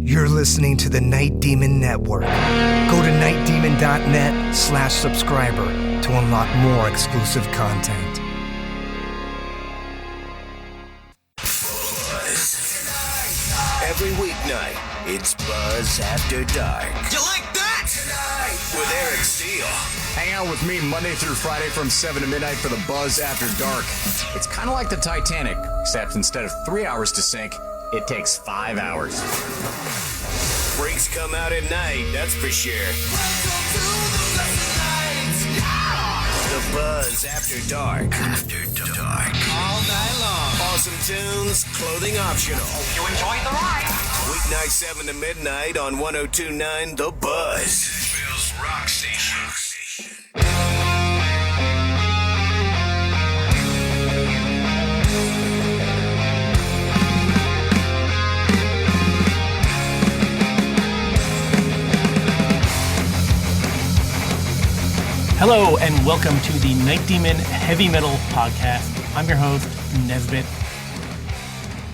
You're listening to the Night Demon Network. Go to nightdemon.net/subscriber to unlock more exclusive content. Every weeknight, it's Buzz After Dark. You like that? With Eric Steele. Hang out with me Monday through Friday from 7 to midnight for the Buzz After Dark. It's kind of like the Titanic, except instead of 3 hours to sink, it takes 5 hours. Freaks come out at night, that's for sure. The Buzz After Dark. After Dark. All night long. Awesome tunes, clothing optional. Hope you enjoyed the ride. Weeknight 7 to midnight on 102.9 The Buzz. Bill's Rock Station. Hello and welcome to the Night Demon Heavy Metal Podcast. I'm your host, Nesbit.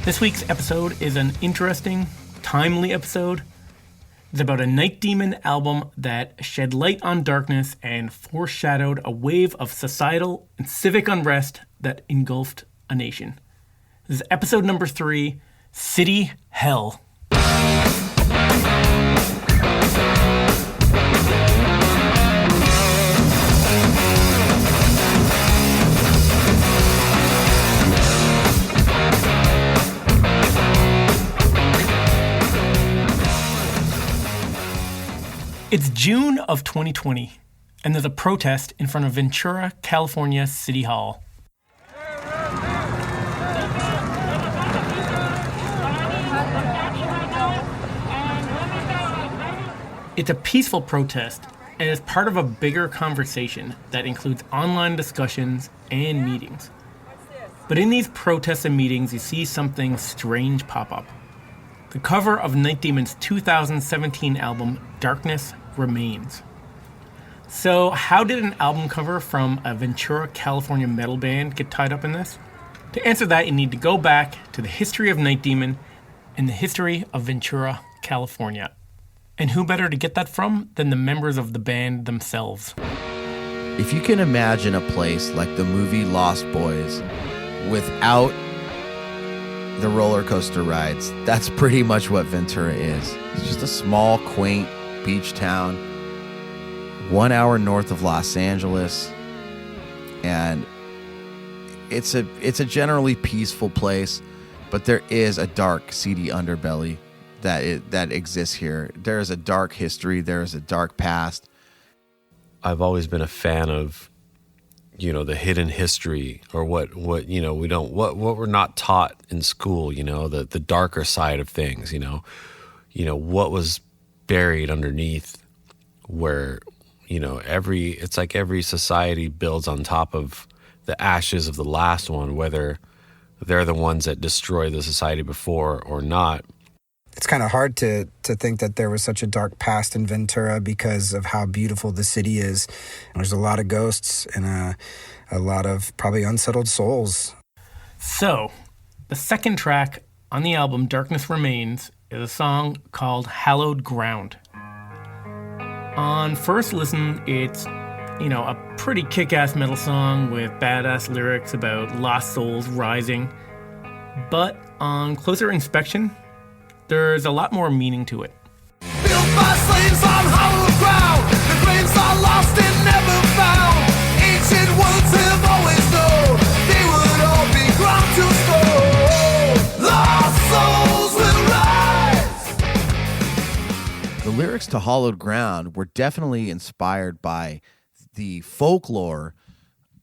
This week's episode is an interesting, timely episode. It's about a Night Demon album that shed light on darkness and foreshadowed a wave of societal and civic unrest that engulfed a nation. This is episode number 3, City Hell. It's June of 2020, and there's a protest in front of Ventura, California City Hall. It's a peaceful protest, and is part of a bigger conversation that includes online discussions and meetings. But in these protests and meetings, you see something strange pop up. The cover of Night Demon's 2017 album, Darkness Remains. So, how did an album cover from a Ventura, California metal band get tied up in this? To answer that, you need to go back to the history of Night Demon and the history of Ventura, California. And who better to get that from than the members of the band themselves? If you can imagine a place like the movie Lost Boys without the roller coaster rides, that's pretty much what Ventura is. It's just a small, quaint beach town 1 hour north of Los Angeles, and it's a generally peaceful place, but there is a dark, seedy underbelly that exists here. There is a dark history. There is a dark past. I've always been a fan of, the hidden history, or what we're not taught in school, the darker side of things, what was buried underneath, where, it's like every society builds on top of the ashes of the last one, whether they're the ones that destroy the society before or not. It's kind of hard to think that there was such a dark past in Ventura because of how beautiful the city is. And there's a lot of ghosts and a lot of probably unsettled souls. So, the second track on the album, Darkness Remains, is a song called Hallowed Ground. On first listen, it's, a pretty kick-ass metal song with badass lyrics about lost souls rising. But on closer inspection, there's a lot more meaning to it. Built by slaves on hollow ground. The graves are lost and never found. Ancient words have always known they would all be ground to stone. Lost souls will rise. The lyrics to Hollowed Ground were definitely inspired by the folklore,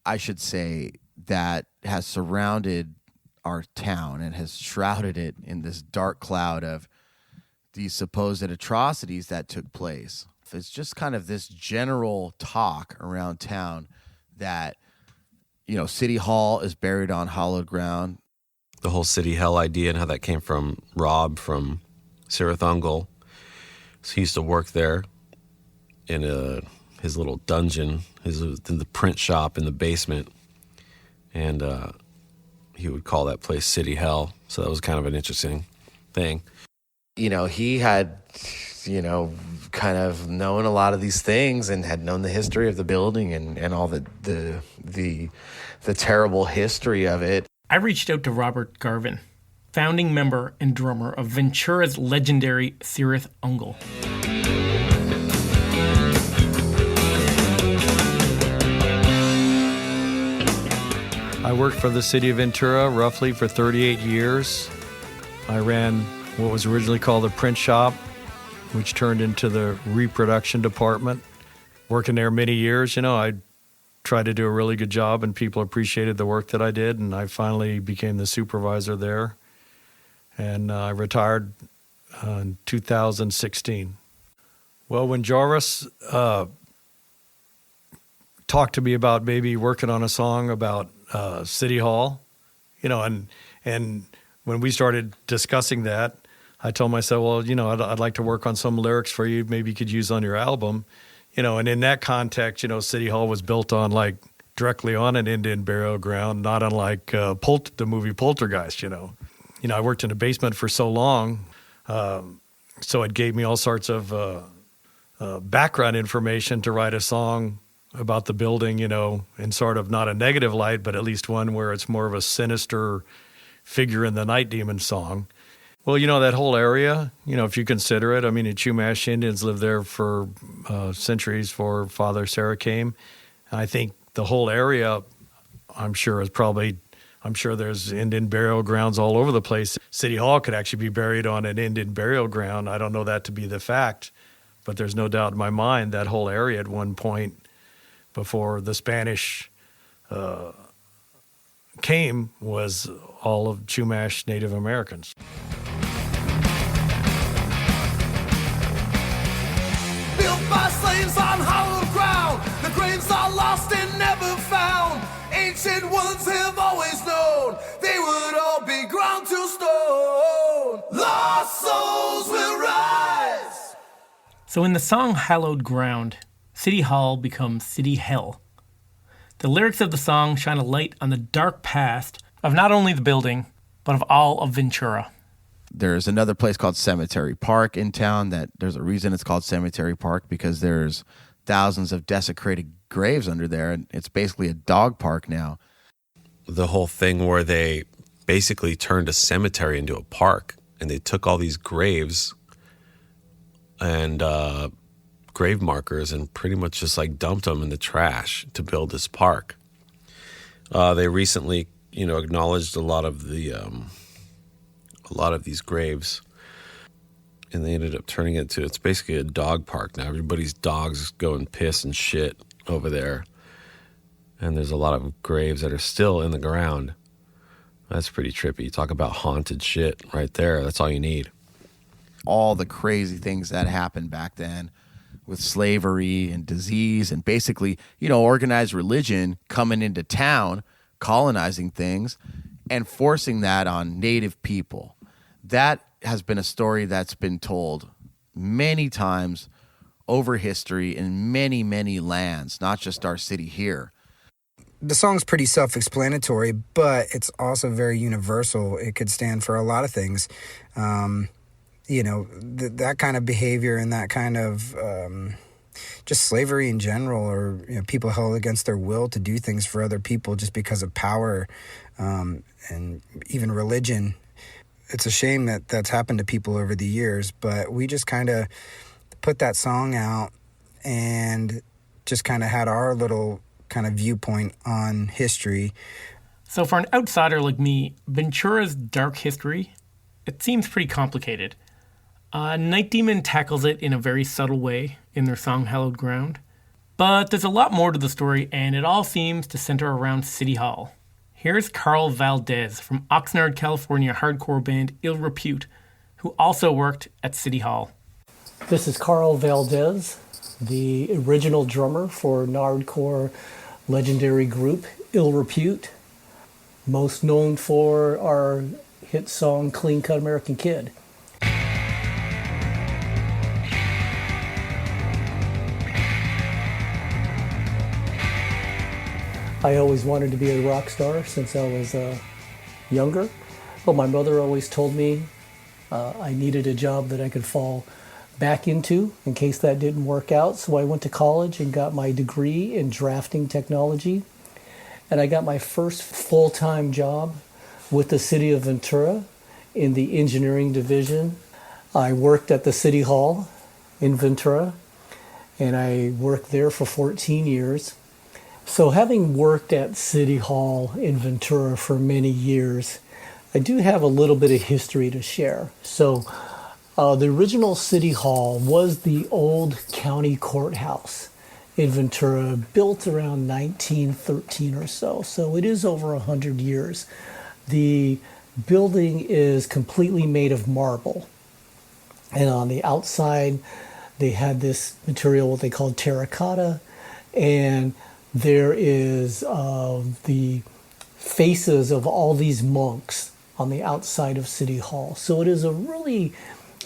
I should say, that has surrounded our town and has shrouded it in this dark cloud of these supposed atrocities that took place. It's just kind of this general talk around town that, City Hall is buried on hallowed ground. The whole City Hell idea and how that came from Rob from Sirathungal. So he used to work there in his little dungeon, in the print shop in the basement, and he would call that place City Hell. So that was kind of an interesting thing. He had, kind of known a lot of these things and had known the history of the building and all the terrible history of it. I reached out to Robert Garvin, founding member and drummer of Ventura's legendary Cirith Ungol. I worked for the city of Ventura roughly for 38 years. I ran what was originally called the print shop, which turned into the reproduction department. Working there many years, I tried to do a really good job and people appreciated the work that I did, and I finally became the supervisor there. And I retired in 2016. Well, when Jarvis talked to me about maybe working on a song about City Hall, and when we started discussing that, I told myself, well, I'd like to work on some lyrics for you, maybe you could use on your album, and in that context, City Hall was built on directly on an Indian burial ground, not unlike the movie Poltergeist, I worked in a basement for so long, so it gave me all sorts of background information to write a song about the building, in sort of not a negative light, but at least one where it's more of a sinister figure in the Night Demon song. Well, that whole area, if you consider it, the Chumash Indians lived there for centuries before Father Sarah came. And I think the whole area, I'm sure there's Indian burial grounds all over the place. City Hall could actually be buried on an Indian burial ground. I don't know that to be the fact, but there's no doubt in my mind that whole area at one point before the Spanish came was all of Chumash Native Americans. Built by slaves on hollow ground, the graves are lost and never found. Ancient ones have always known they would all be ground to stone. Lost souls will rise. So in the song Hallowed Ground, City Hall becomes City Hell. The lyrics of the song shine a light on the dark past of not only the building, but of all of Ventura. There's another place called Cemetery Park in town that there's a reason it's called Cemetery Park, because there's thousands of desecrated graves under there, and it's basically a dog park now. The whole thing where they basically turned a cemetery into a park, and they took all these graves and grave markers and pretty much just dumped them in the trash to build this park. They recently, acknowledged a lot of these graves, and they ended up turning it to, it's basically a dog park now. Everybody's dogs go and piss and shit over there, and there's a lot of graves that are still in the ground. That's pretty trippy. Talk about haunted shit right there. That's all you need. All the crazy things that happened back then with slavery and disease and basically, organized religion coming into town, colonizing things, and forcing that on native people. That has been a story that's been told many times over history in many, many lands, not just our city here. The song's pretty self-explanatory, but it's also very universal. It could stand for a lot of things. That kind of behavior and that kind of just slavery in general, or people held against their will to do things for other people just because of power, and even religion. It's a shame that that's happened to people over the years, but we just kind of put that song out and just kind of had our little kind of viewpoint on history. So for an outsider like me, Ventura's dark history, it seems pretty complicated. Night Demon tackles it in a very subtle way in their song Hallowed Ground. But there's a lot more to the story, and it all seems to center around City Hall. Here's Carl Valdez from Oxnard, California hardcore band Ill Repute, who also worked at City Hall. This is Carl Valdez, the original drummer for Nardcore legendary group Ill Repute, most known for our hit song Clean Cut American Kid. I always wanted to be a rock star since I was younger. But my mother always told me, I needed a job that I could fall back into in case that didn't work out. So I went to college and got my degree in drafting technology. And I got my first full-time job with the city of Ventura in the engineering division. I worked at the city hall in Ventura, and I worked there for 14 years. So having worked at City Hall in Ventura for many years, I do have a little bit of history to share. So the original City Hall was the old county courthouse in Ventura, built around 1913 or so. So it is over 100 years. The building is completely made of marble. And on the outside, they had this material, what they called terracotta, and there is the faces of all these monks on the outside of City Hall. So it is a really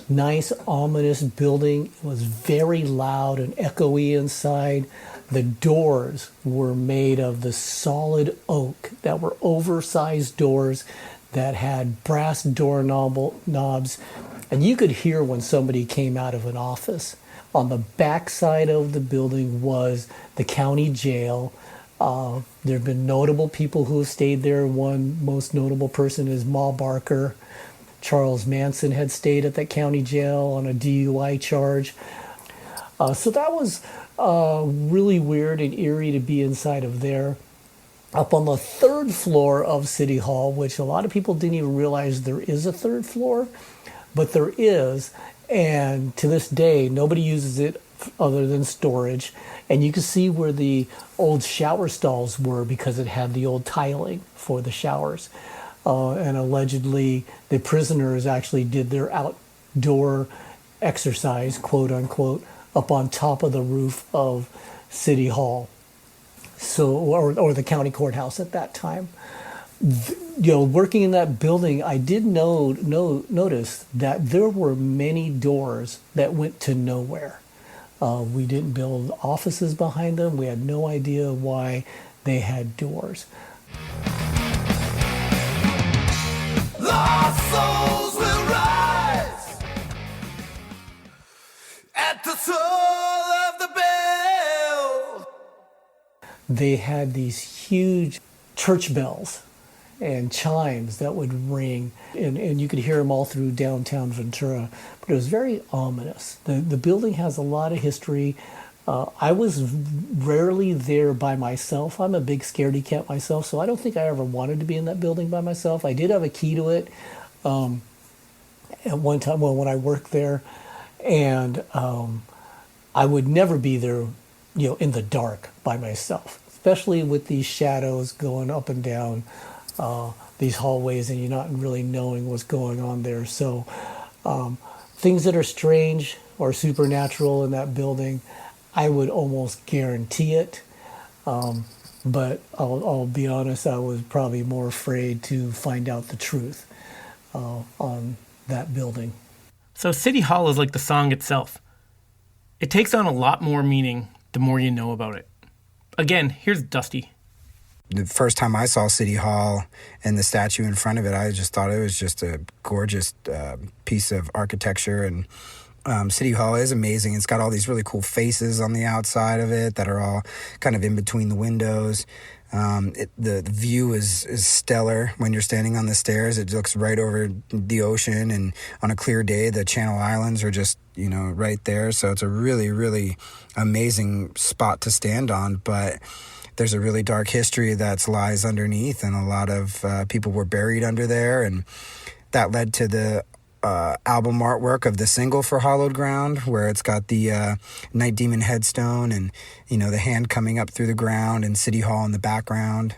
nice, ominous building. It was very loud and echoey inside. The doors were made of the solid oak that were oversized doors that had brass doorknobs, and you could hear when somebody came out of an office. On the back side of the building was the county jail. There have been notable people who have stayed there. One most notable person is Ma Barker. Charles Manson had stayed at that county jail on a DUI charge. So that was really weird and eerie to be inside of there. Up on the third floor of City Hall, which a lot of people didn't even realize there is a third floor, but there is. And to this day, nobody uses it other than storage. And you can see where the old shower stalls were because it had the old tiling for the showers. And allegedly, the prisoners actually did their outdoor exercise, quote unquote, up on top of the roof of City Hall, so or the county courthouse at that time. Working in that building, I did notice that there were many doors that went to nowhere. We didn't build offices behind them. We had no idea why they had doors. Lost souls will rise at the toll of the bell. They had these huge church bells and chimes that would ring, and you could hear them all through downtown Ventura. But it was very ominous. The building has a lot of history. I was rarely there by myself. I'm a big scaredy cat myself, so I don't think I ever wanted to be in that building by myself. I did have a key to it at one time, when I worked there, and I would never be there, in the dark by myself, especially with these shadows going up and down these hallways, and you're not really knowing what's going on there. So things that are strange or supernatural in that building, I would almost guarantee it. But I'll be honest, I was probably more afraid to find out the truth on that building. So City Hall is like the song itself. It takes on a lot more meaning the more you know about it. Again, here's Dusty. The first time I saw City Hall and the statue in front of it, I just thought it was just a gorgeous piece of architecture. And City Hall is amazing. It's got all these really cool faces on the outside of it that are all kind of in between the windows. The view is stellar when you're standing on the stairs. It looks right over the ocean, and on a clear day, the Channel Islands are just, right there. So it's a really, really amazing spot to stand on. But there's a really dark history that lies underneath, and a lot of people were buried under there, and that led to the album artwork of the single for Hallowed Ground, where it's got the Night Demon headstone and, the hand coming up through the ground, and City Hall in the background.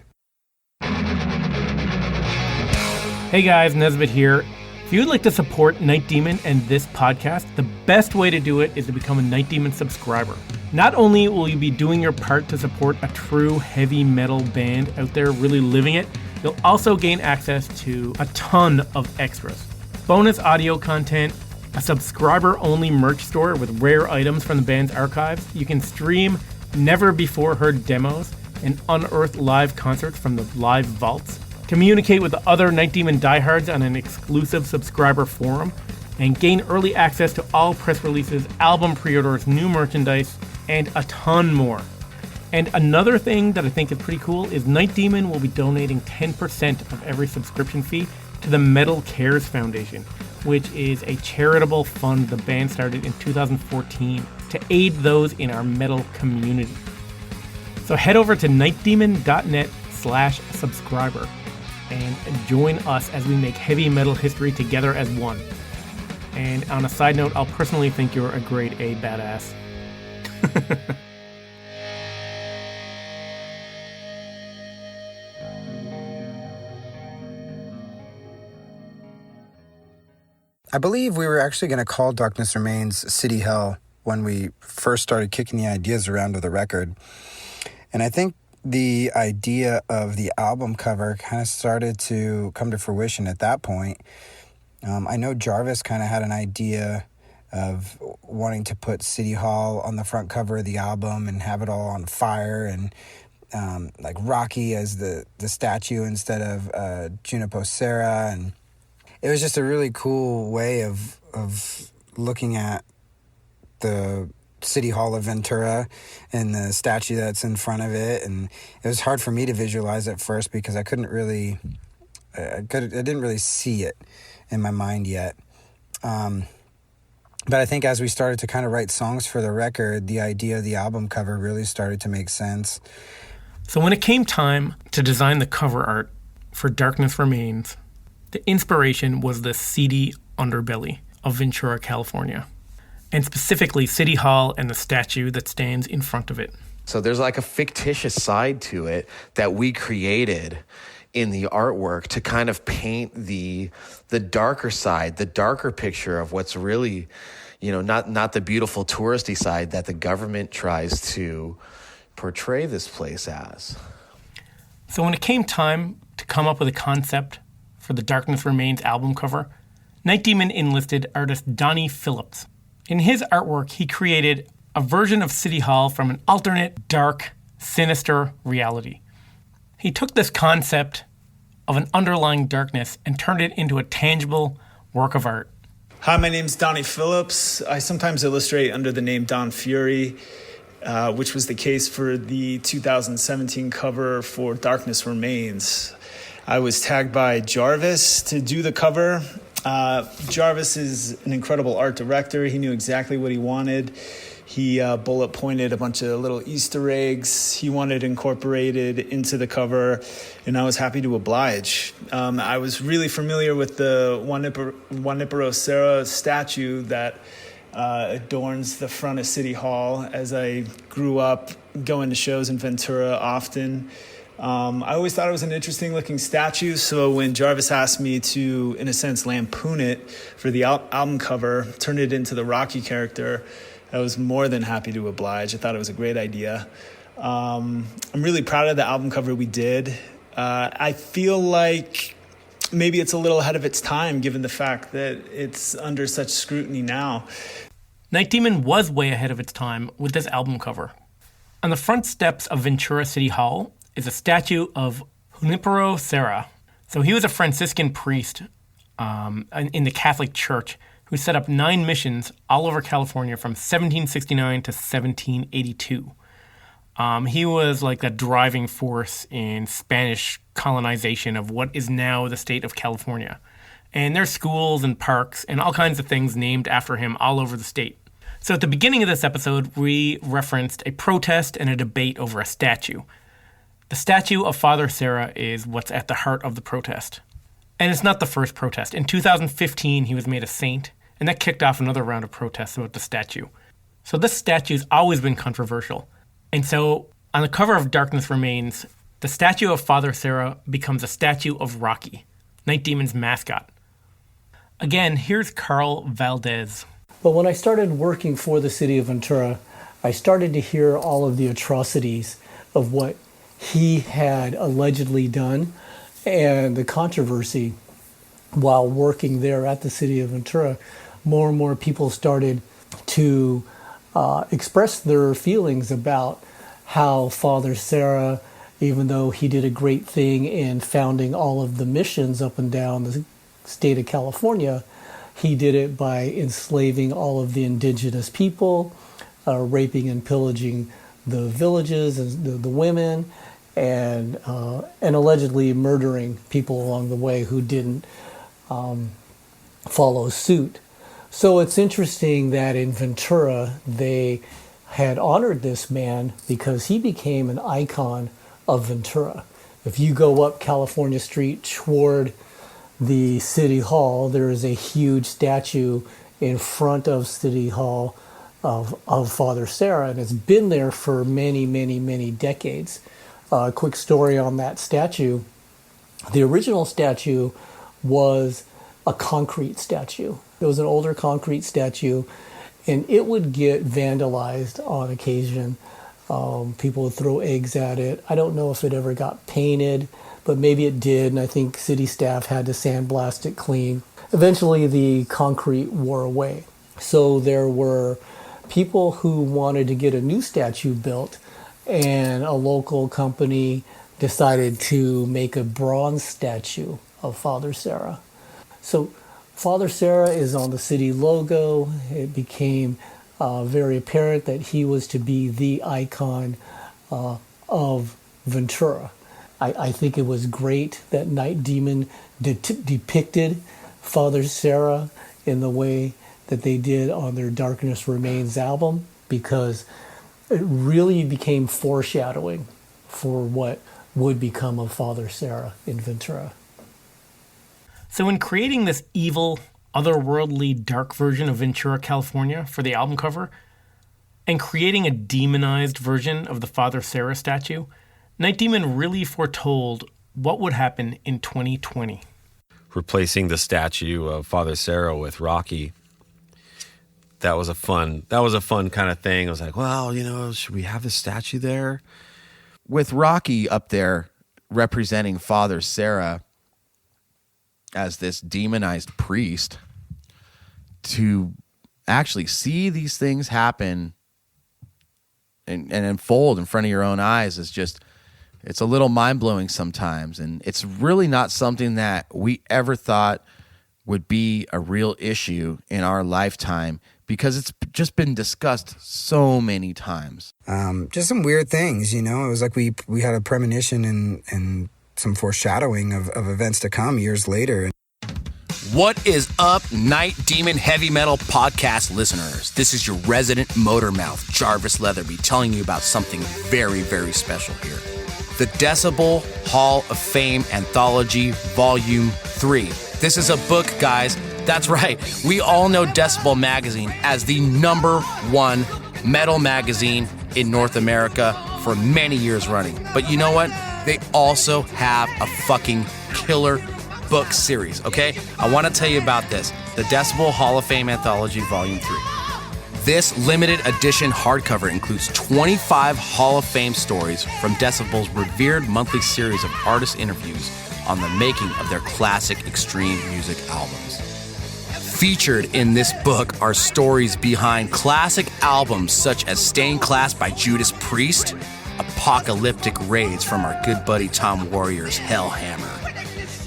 Hey guys, Nesbitt here. If you'd like to support Night Demon and this podcast, the best way to do it is to become a Night Demon subscriber. Not only will you be doing your part to support a true heavy metal band out there really living it, you'll also gain access to a ton of extras. Bonus audio content, a subscriber-only merch store with rare items from the band's archives. You can stream never-before-heard demos and unearth live concerts from the live vaults. Communicate with the other Night Demon diehards on an exclusive subscriber forum. and gain early access to all press releases, album pre-orders, new merchandise, and a ton more. And another thing that I think is pretty cool is Night Demon will be donating 10% of every subscription fee to the Metal Cares Foundation, which is a charitable fund the band started in 2014 to aid those in our metal community. So head over to nightdemon.net/subscriber and join us as we make heavy metal history together as one. And on a side note, I'll personally think you're a grade A badass. I believe we were actually going to call Darkness Remains City Hell when we first started kicking the ideas around of the record. And I think the idea of the album cover kind of started to come to fruition at that point. I know Jarvis kind of had an idea of wanting to put City Hall on the front cover of the album and have it all on fire, and like Rocky as the statue instead of Junipo Serra. And it was just a really cool way of looking at the City Hall of Ventura and the statue that's in front of it. And it was hard for me to visualize at first because I didn't really see it in my mind yet. But I think as we started to kind of write songs for the record, the idea of the album cover really started to make sense. So when it came time to design the cover art for Darkness Remains, the inspiration was the seedy underbelly of Ventura, California, and specifically City Hall and the statue that stands in front of it. So there's like a fictitious side to it that we created in the artwork to kind of paint the darker side, the darker picture of what's really, not the beautiful touristy side that the government tries to portray this place as. So when it came time to come up with a concept for the Darkness Remains album cover, Night Demon enlisted artist Donnie Phillips. In his artwork, he created a version of City Hall from an alternate, dark, sinister reality. He took this concept of an underlying darkness and turned it into a tangible work of art. Hi, my name's Donnie Phillips. I sometimes illustrate under the name Don Fury, which was the case for the 2017 cover for Darkness Remains. I was tagged by Jarvis to do the cover. Jarvis is an incredible art director. He knew exactly what he wanted. He bullet pointed a bunch of little Easter eggs he wanted incorporated into the cover, and I was happy to oblige. I was really familiar with the Junipo Serra statue that adorns the front of City Hall as I grew up going to shows in Ventura often. I always thought it was an interesting looking statue, so when Jarvis asked me to, in a sense, lampoon it for the album cover, turn it into the Rocky character, I was more than happy to oblige. I thought it was a great idea. I'm really proud of the album cover we did. I feel like maybe it's a little ahead of its time given the fact that it's under such scrutiny now. Night Demon was way ahead of its time with this album cover. On the front steps of Ventura City Hall is a statue of Junipo Serra. So he was a Franciscan priest in the Catholic Church who set up 9 missions all over California from 1769 to 1782. He was like the driving force in Spanish colonization of what is now the state of California. And there's schools and parks and all kinds of things named after him all over the state. So at the beginning of this episode, we referenced a protest and a debate over a statue. The statue of Father Serra is what's at the heart of the protest. And it's not the first protest. In 2015, he was made a saint, and that kicked off another round of protests about the statue. So this statue's always been controversial. And so on the cover of Darkness Remains, the statue of Father Serra becomes a statue of Rocky, Night Demon's mascot. Again, here's Carl Valdez. But when I started working for the city of Ventura, I started to hear all of the atrocities of what he had allegedly done and the controversy while working there at the city of Ventura. More and more people started to express their feelings about how Father Serra, even though he did a great thing in founding all of the missions up and down the state of California, He did it by enslaving all of the indigenous people, raping and pillaging the villages and the women, and allegedly murdering people along the way who didn't follow suit. So it's interesting that in Ventura they had honored this man because he became an icon of Ventura. If you go up California Street toward the City Hall, there is a huge statue in front of City Hall of Father Serra, and it's been there for many, many, many decades. A quick story on that statue. The original statue was a concrete statue. It was an older concrete statue, and it would get vandalized on occasion. People would throw eggs at it. I don't know if it ever got painted, but maybe it did, and I think city staff had to sandblast it clean. Eventually, the concrete wore away. So there were people who wanted to get a new statue built, and a local company decided to make a bronze statue of Father Serra. So Father Serra is on the city logo. It became very apparent that he was to be the icon of Ventura. I think it was great that Night Demon depicted Father Serra in the way that they did on their Darkness Remains album, because it really became foreshadowing for what would become of Father Serra in Ventura. So in creating this evil, otherworldly, dark version of Ventura, California for the album cover, and creating a demonized version of the Father Serra statue, Night Demon really foretold what would happen in 2020. Replacing the statue of Father Serra with Rocky. That was a fun kind of thing. I was like, well, should we have the statue there? With Rocky up there representing Father Serra as this demonized priest, to actually see these things happen and unfold in front of your own eyes is just, it's a little mind-blowing sometimes. And it's really not something that we ever thought would be a real issue in our lifetime, because it's just been discussed so many times. Just some weird things, It was like we had a premonition and some foreshadowing of events to come years later. What is up, Night Demon Heavy Metal Podcast listeners? This is your resident motor mouth, Jarvis Leatherby, telling you about something very, very special here. The Decibel Hall of Fame Anthology Volume 3. This is a book, guys. That's right. We all know Decibel Magazine as the #1 metal magazine in North America for many years running. But you know what? They also have a fucking killer book series, okay? I want to tell you about this. The Decibel Hall of Fame Anthology Volume 3. This limited edition hardcover includes 25 Hall of Fame stories from Decibel's revered monthly series of artist interviews on the making of their classic extreme music albums. Featured in this book are stories behind classic albums such as Stained Class by Judas Priest, Apocalyptic Raids from our good buddy Tom Warrior's Hellhammer,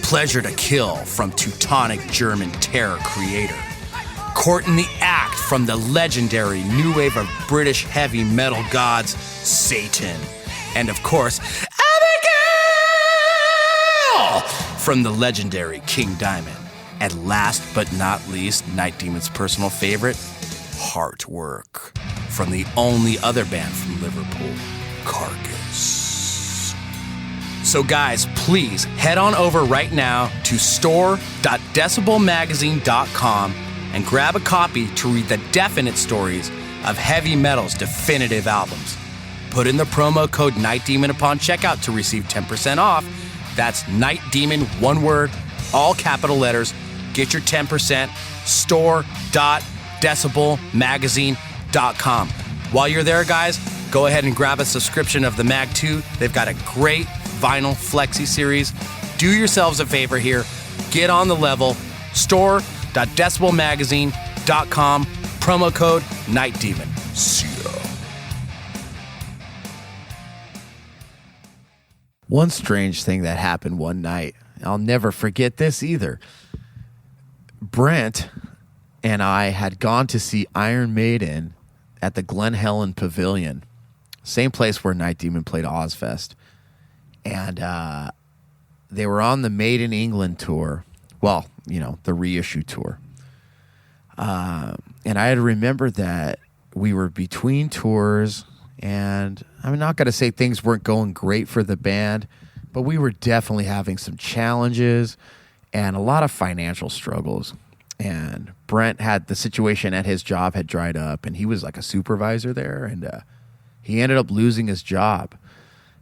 Pleasure to Kill from Teutonic German terror creator, Court in the Act from the legendary new wave of British heavy metal gods Satan, and of course, Abigail from the legendary King Diamond. And last but not least, Night Demon's personal favorite, Heartwork from the only other band from Liverpool, Carcass. So guys, please head on over right now to store.decibelmagazine.com and grab a copy to read the definite stories of heavy metal's definitive albums. Put in the promo code Night Demon upon checkout to receive 10% off. That's Night Demon, one word, all capital letters. Get your 10%, store.decibelmagazine.com. While you're there, guys, go ahead and grab a subscription of the Mag 2. They've got a great vinyl flexi series. Do yourselves a favor here. Get on the level. Store.decibelmagazine.com. Promo code Night Demon. See ya. One strange thing that happened one night, I'll never forget this either. Brent and I had gone to see Iron Maiden at the Glen Helen Pavilion, same place where Night Demon played Ozfest. And they were on the Made in England tour. Well, the reissue tour. And I had remembered that we were between tours, and I'm not going to say things weren't going great for the band, but we were definitely having some challenges and a lot of financial struggles. And Brent had the situation at his job had dried up, and he was like a supervisor there, and he ended up losing his job.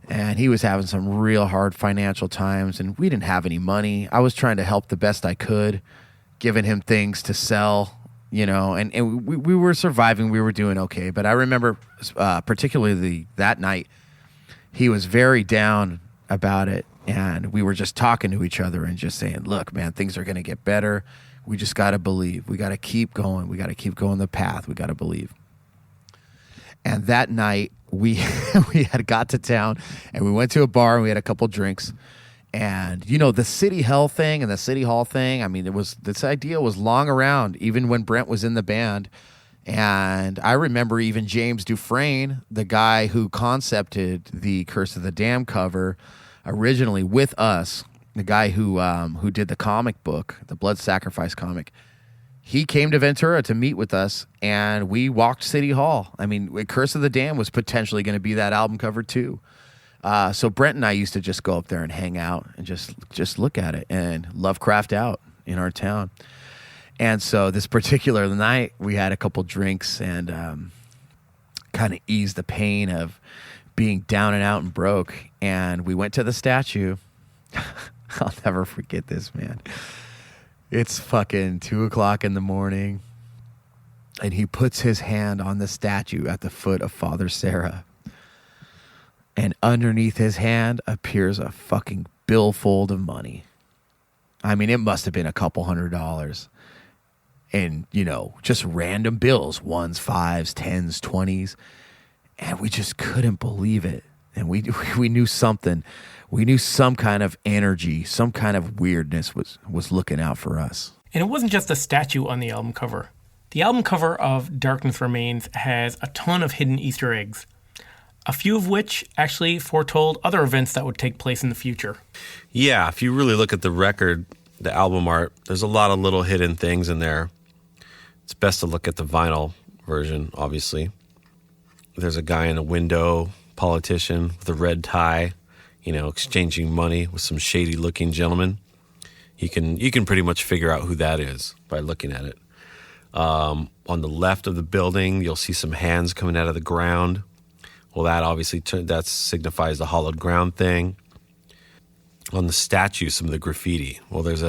And he was having some real hard financial times, and we didn't have any money. I was trying to help the best I could, giving him things to sell, and we were surviving. We were doing okay. But I remember particularly that night, he was very down about it, and we were just talking to each other and just saying, look, man, things are going to get better. We just got to believe. We got to keep going. We got to keep going the path. We got to believe. And that night, we had got to town, and we went to a bar, and we had a couple drinks. And, the City Hall thing and the City Hall thing, I mean, this idea was long around, even when Brent was in the band. And I remember even James Dufresne, the guy who concepted the Curse of the Damned cover originally with us, the guy who did the comic book, the Blood Sacrifice comic. He came to Ventura to meet with us, and we walked City Hall. I mean, Curse of the Damned was potentially going to be that album cover too. So Brent and I used to just go up there and hang out and just look at it and Lovecraft out in our town. And so this particular night, we had a couple drinks and kind of eased the pain of being down and out and broke. And we went to the statue. I'll never forget this, man. It's fucking 2:00 in the morning, and he puts his hand on the statue at the foot of Father Sarah, and underneath his hand appears a fucking billfold of money. I mean, it must have been a couple $100, and just random bills, 1s, 5s, 10s, 20s, and we just couldn't believe it. And we knew something. We knew some kind of energy, some kind of weirdness was looking out for us. And it wasn't just a statue on the album cover. The album cover of Darkness Remains has a ton of hidden Easter eggs, a few of which actually foretold other events that would take place in the future. Yeah, if you really look at the record, the album art, there's a lot of little hidden things in there. It's best to look at the vinyl version, obviously. There's a guy in a window, politician with a red tie, exchanging money with some shady-looking gentleman. You can pretty much figure out who that is by looking at it. On the left of the building, you'll see some hands coming out of the ground. Well, that obviously that signifies the hollowed ground thing. On the statue, some of the graffiti. Well, there's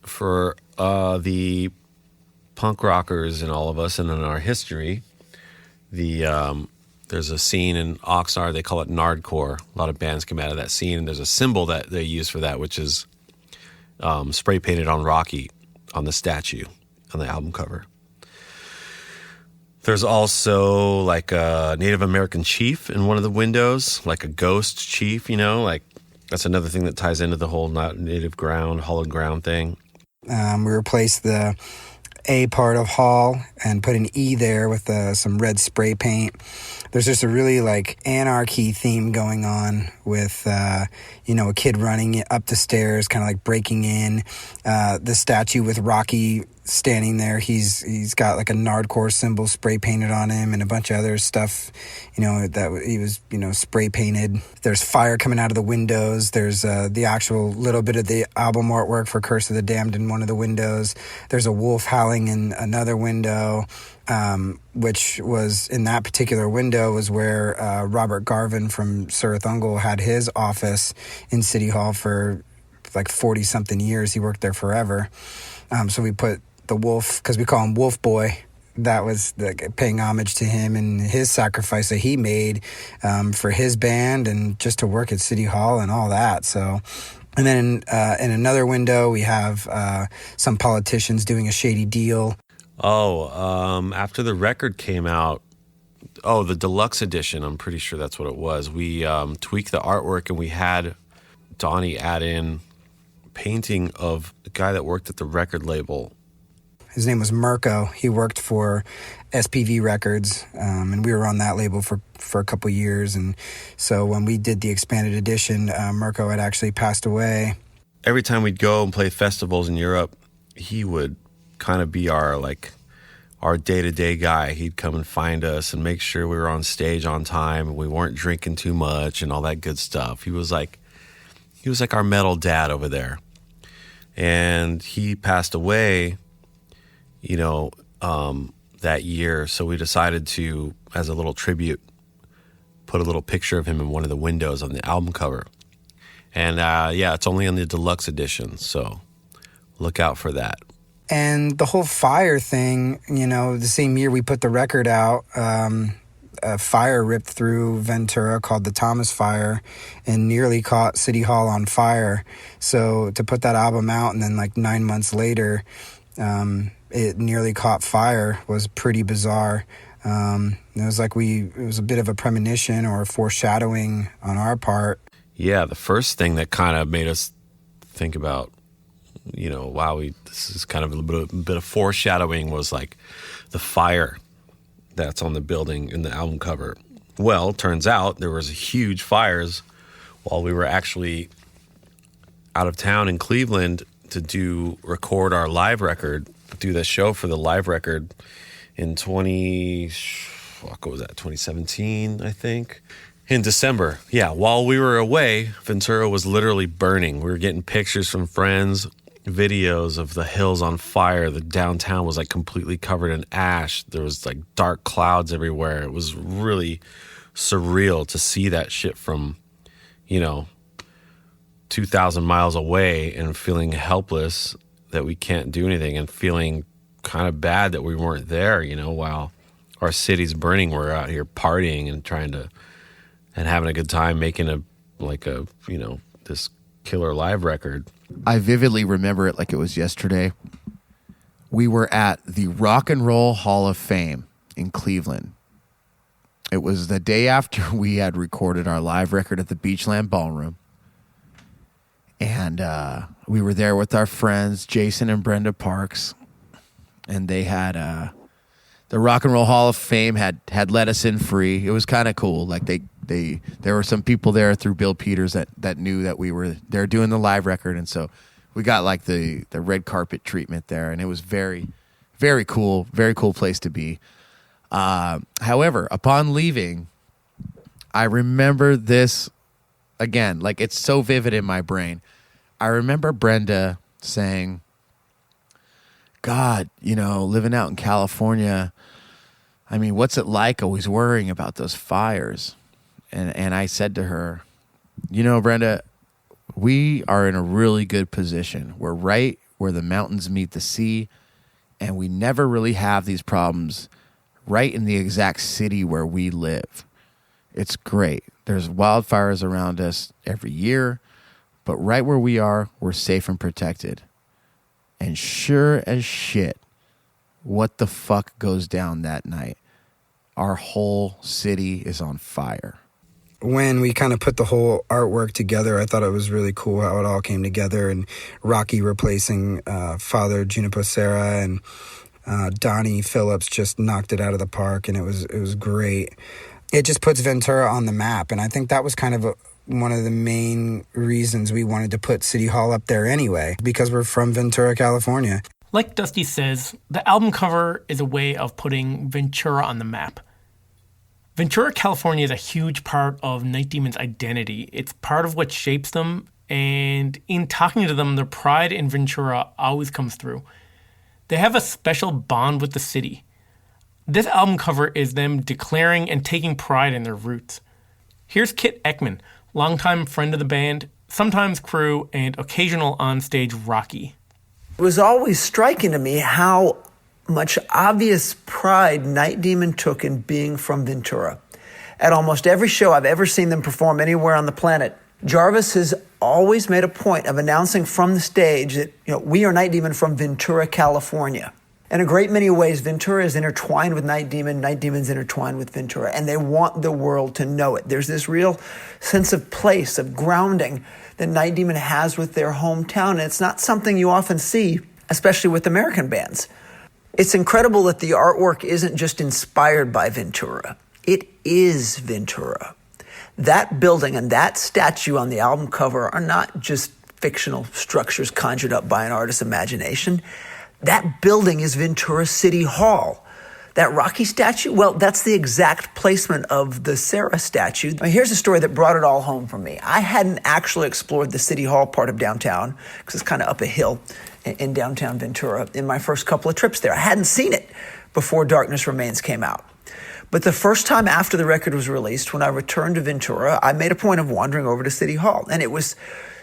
for the punk rockers in all of us and in our history, there's a scene in Oxnard, they call it Nardcore. A lot of bands come out of that scene, and there's a symbol that they use for that, which is spray painted on Rocky on the statue on the album cover. There's also like a Native American chief in one of the windows, like a ghost chief, that's another thing that ties into the whole native ground, hollowed ground thing. We replaced the A part of Hall and put an E there with some red spray paint. There's just a really anarchy theme going on with a kid running up the stairs, kind of like breaking in. The statue with Rocky standing there, he's got like a Nardcore symbol spray painted on him, and a bunch of other stuff, that he was spray painted. There's fire coming out of the windows. There's the actual little bit of the album artwork for Curse of the Damned in one of the windows. There's a wolf howling in another window, which was in that particular window was where Robert Garvin from Sir Thungal had his office in City Hall for like 40 something years. He worked there forever. So we put the wolf, because we call him Wolf Boy. That was paying homage to him and his sacrifice that he made for his band and just to work at City Hall and all that. So, and then in another window, we have some politicians doing a shady deal. After the record came out, the deluxe edition, I'm pretty sure that's what it was. We tweaked the artwork, and we had Donnie add in painting of the guy that worked at the record label. His name was Mirko. He worked for SPV Records, and we were on that label for a couple years. And so when we did the expanded edition, Mirko had actually passed away. Every time we'd go and play festivals in Europe, he would kind of be our day-to-day guy. He'd come and find us and make sure we were on stage on time and we weren't drinking too much and all that good stuff. He was like our metal dad over there. And he passed away, that year. So we decided to, as a little tribute, put a little picture of him in one of the windows on the album cover. And it's only on the deluxe edition. So look out for that. And the whole fire thing, the same year we put the record out, a fire ripped through Ventura called the Thomas Fire and nearly caught City Hall on fire. So to put that album out and then 9 months later, it nearly caught fire was pretty bizarre. It was it was a bit of a premonition or a foreshadowing on our part. Yeah, the first thing that kind of made us think about, wow, this is kind of a bit of foreshadowing was the fire that's on the building in the album cover. Well, turns out there was huge fires while we were actually out of town in Cleveland to record our live record, do the show for the live record in 2017, I think. In December. Yeah, while we were away, Ventura was literally burning. We were getting pictures from friends, videos of the hills on fire. The downtown was completely covered in ash. There was dark clouds everywhere. It was really surreal to see that shit from, 2,000 miles away and feeling helpless that we can't do anything and feeling kind of bad that we weren't there, while our city's burning. We're out here partying and and having a good time making this killer live record. I vividly remember it like it was yesterday. We were at the Rock and Roll Hall of Fame in Cleveland. It was the day after we had recorded our live record at the Beachland Ballroom. And we were there with our friends, Jason and Brenda Parks. And they had the Rock and Roll Hall of Fame had let us in free. It was kind of cool. There were some people there through Bill Peters that knew that we were there doing the live record, and so we got the red carpet treatment there, and it was very, very cool place to be. However, upon leaving, I remember this again, it's so vivid in my brain. I remember Brenda saying, God, living out in California, I mean, what's it like always worrying about those fires? And I said to her, Brenda, we are in a really good position. We're right where the mountains meet the sea, and we never really have these problems right in the exact city where we live. It's great. There's wildfires around us every year, but right where we are, we're safe and protected. And sure as shit, what the fuck goes down that night? Our whole city is on fire. When we kind of put the whole artwork together, I thought it was really cool how it all came together, and Rocky replacing Father Juniper Serra, and Donnie Phillips just knocked it out of the park, and it was great. It just puts Ventura on the map, and I think that was kind of one of the main reasons we wanted to put City Hall up there anyway, because we're from Ventura, California. Like Dusty says, the album cover is a way of putting Ventura on the map. Ventura, California is a huge part of Night Demon's identity. It's part of what shapes them, and in talking to them, their pride in Ventura always comes through. They have a special bond with the city. This album cover is them declaring and taking pride in their roots. Here's Kit Ekman, longtime friend of the band, sometimes crew, and occasional onstage Rocky. It was always striking to me how much obvious pride Night Demon took in being from Ventura. At almost every show I've ever seen them perform anywhere on the planet, Jarvis has always made a point of announcing from the stage that, we are Night Demon from Ventura, California. In a great many ways, Ventura is intertwined with Night Demon, Night Demon's intertwined with Ventura, and they want the world to know it. There's this real sense of place, of grounding that Night Demon has with their hometown, and it's not something you often see, especially with American bands. It's incredible that the artwork isn't just inspired by Ventura. It is Ventura. That building and that statue on the album cover are not just fictional structures conjured up by an artist's imagination. That building is Ventura City Hall. That Rocky statue, well, that's the exact placement of the Sarah statue. I mean, here's a story that brought it all home for me. I hadn't actually explored the City Hall part of downtown, because it's kind of up a hill in downtown Ventura, in my first couple of trips there. I hadn't seen it before Darkness Remains came out. But the first time after the record was released, when I returned to Ventura, I made a point of wandering over to City Hall. And it was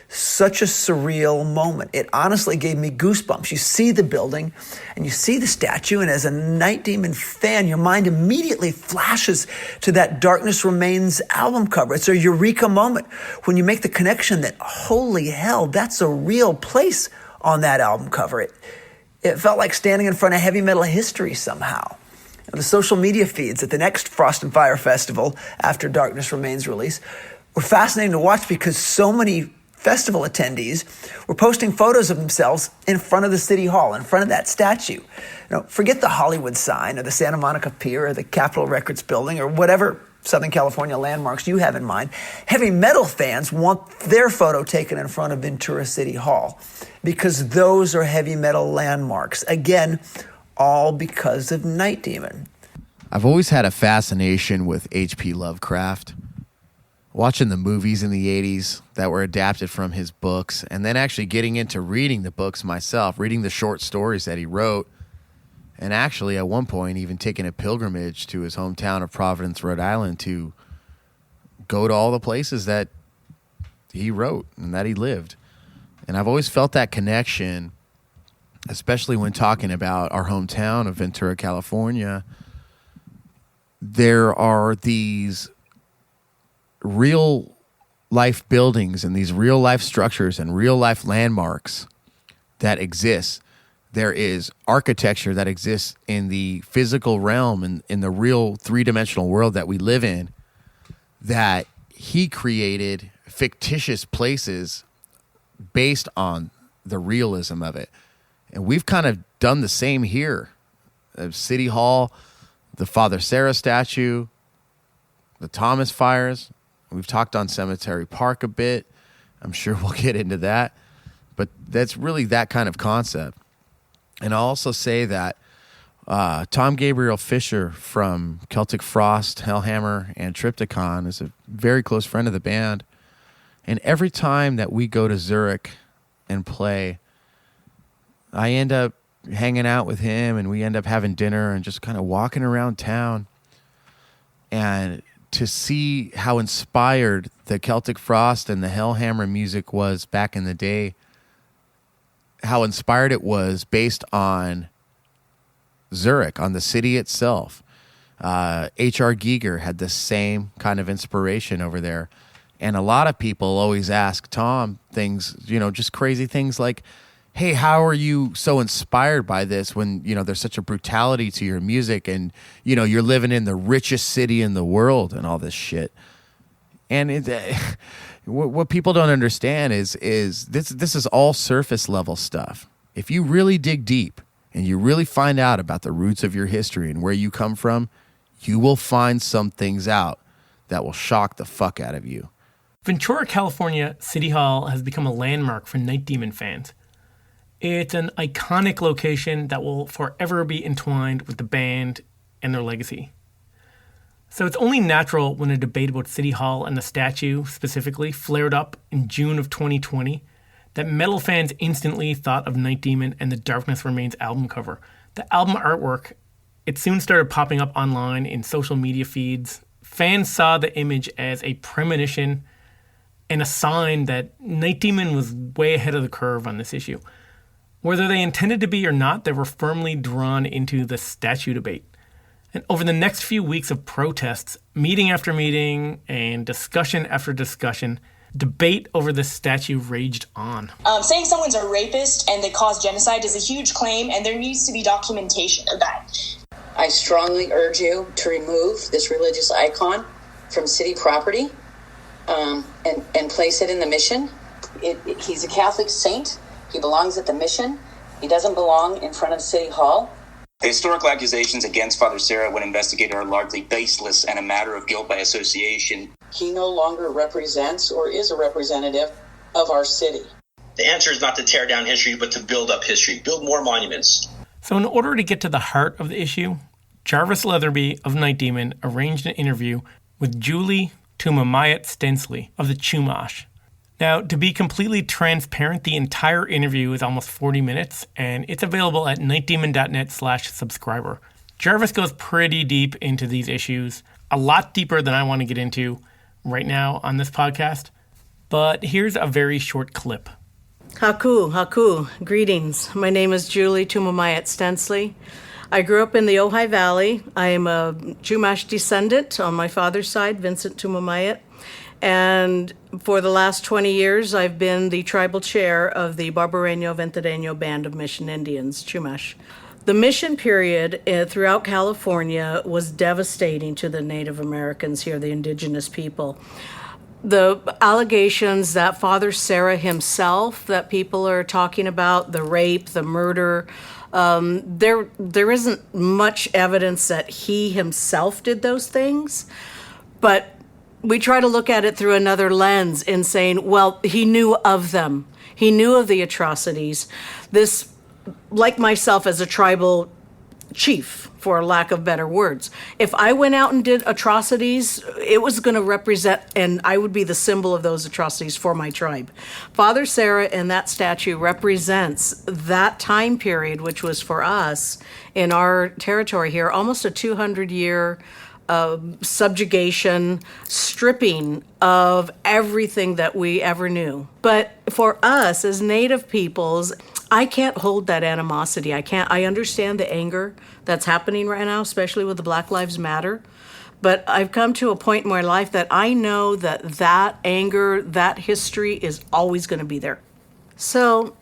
such a surreal moment. It honestly gave me goosebumps. You see the building and you see the statue, and as a Night Demon fan, your mind immediately flashes to that Darkness Remains album cover. It's a eureka moment when you make the connection that, holy hell, that's a real place on that album cover. It felt like standing in front of heavy metal history somehow. The social media feeds at the next Frost and Fire Festival after Darkness Remains release were fascinating to watch, because so many festival attendees were posting photos of themselves in front of the City Hall, in front of that statue. Forget the Hollywood sign or the Santa Monica Pier or the Capitol Records building or whatever Southern California landmarks you have in mind. Heavy metal fans want their photo taken in front of Ventura City Hall, because those are heavy metal landmarks. Again, all because of Night Demon. I've always had a fascination with H.P. Lovecraft. Watching the movies in the 80s that were adapted from his books, and then actually getting into reading the books myself, reading the short stories that he wrote, and actually at one point even taking a pilgrimage to his hometown of Providence, Rhode Island, to go to all the places that he wrote and that he lived. And I've always felt that connection, especially when talking about our hometown of Ventura, California. There are these real life buildings and these real life structures and real life landmarks that exist. There is architecture that exists in the physical realm and in the real three-dimensional world that we live in, that he created fictitious places based on the realism of it. And we've kind of done the same here. City Hall, the Father Sarah statue, the Thomas fires. We've talked on Cemetery Park a bit. I'm sure we'll get into that. But that's really that kind of concept. And I'll also say that Tom Gabriel Fisher from Celtic Frost, Hellhammer, and Triptychon is a very close friend of the band. And every time that we go to Zurich and play, I end up hanging out with him, and we end up having dinner and just kind of walking around town. And to see how inspired the Celtic Frost and the Hellhammer music was back in the day, how inspired it was based on Zurich, on the city itself. H.R. Giger had the same kind of inspiration over there. And a lot of people always ask Tom things, just crazy things like, hey, how are you so inspired by this when, there's such a brutality to your music and, you're living in the richest city in the world and all this shit. And what people don't understand is this is all surface level stuff. If you really dig deep and you really find out about the roots of your history and where you come from, you will find some things out that will shock the fuck out of you. Ventura, California, City Hall has become a landmark for Night Demon fans. It's an iconic location that will forever be entwined with the band and their legacy. So it's only natural when a debate about City Hall and the statue specifically flared up in June of 2020 that metal fans instantly thought of Night Demon and the Darkness Remains album cover. The album artwork, it soon started popping up online in social media feeds. Fans saw the image as a premonition and a sign that Night Demon was way ahead of the curve on this issue. Whether they intended to be or not, they were firmly drawn into the statue debate. And over the next few weeks of protests, meeting after meeting and discussion after discussion, debate over the statue raged on. Saying someone's a rapist and they caused genocide is a huge claim, and there needs to be documentation of that. I strongly urge you to remove this religious icon from city property and place it in the Mission. He's a Catholic saint. He belongs at the Mission. He doesn't belong in front of City Hall. The historical accusations against Father Sarah, when investigated, are largely baseless and a matter of guilt by association. He no longer represents or is a representative of our city. The answer is not to tear down history, but to build up history, build more monuments. So in order to get to the heart of the issue, Jarvis Leatherby of Night Demon arranged an interview with Julie Tumamait Stenslie of the Chumash. Now, to be completely transparent, the entire interview is almost 40 minutes, and it's available at nightdemon.net/subscriber. Jarvis goes pretty deep into these issues, a lot deeper than I want to get into right now on this podcast, but here's a very short clip. Haku, greetings. My name is Julie Tumamait Stenslie. I grew up in the Ojai Valley. I am a Chumash descendant on my father's side, Vincent Tumamait. And for the last 20 years, I've been the tribal chair of the Barbareño Ventureño Band of Mission Indians, Chumash. The mission period throughout California was devastating to the Native Americans here, the indigenous people. The allegations that Father Sarah himself, that people are talking about, the rape, the murder, there isn't much evidence that he himself did those things, but we try to look at it through another lens in saying, well, he knew of them. He knew of the atrocities. This, like myself as a tribal chief, for lack of better words, if I went out and did atrocities, it was going to represent, and I would be the symbol of those atrocities for my tribe. Father Sarah and that statue represents that time period, which was for us in our territory here, almost a 200-year subjugation, stripping of everything that we ever knew. But for us as Native peoples, I can't hold that animosity. I understand the anger that's happening right now, especially with the Black Lives Matter. But I've come to a point in my life that I know that anger, that history is always going to be there. So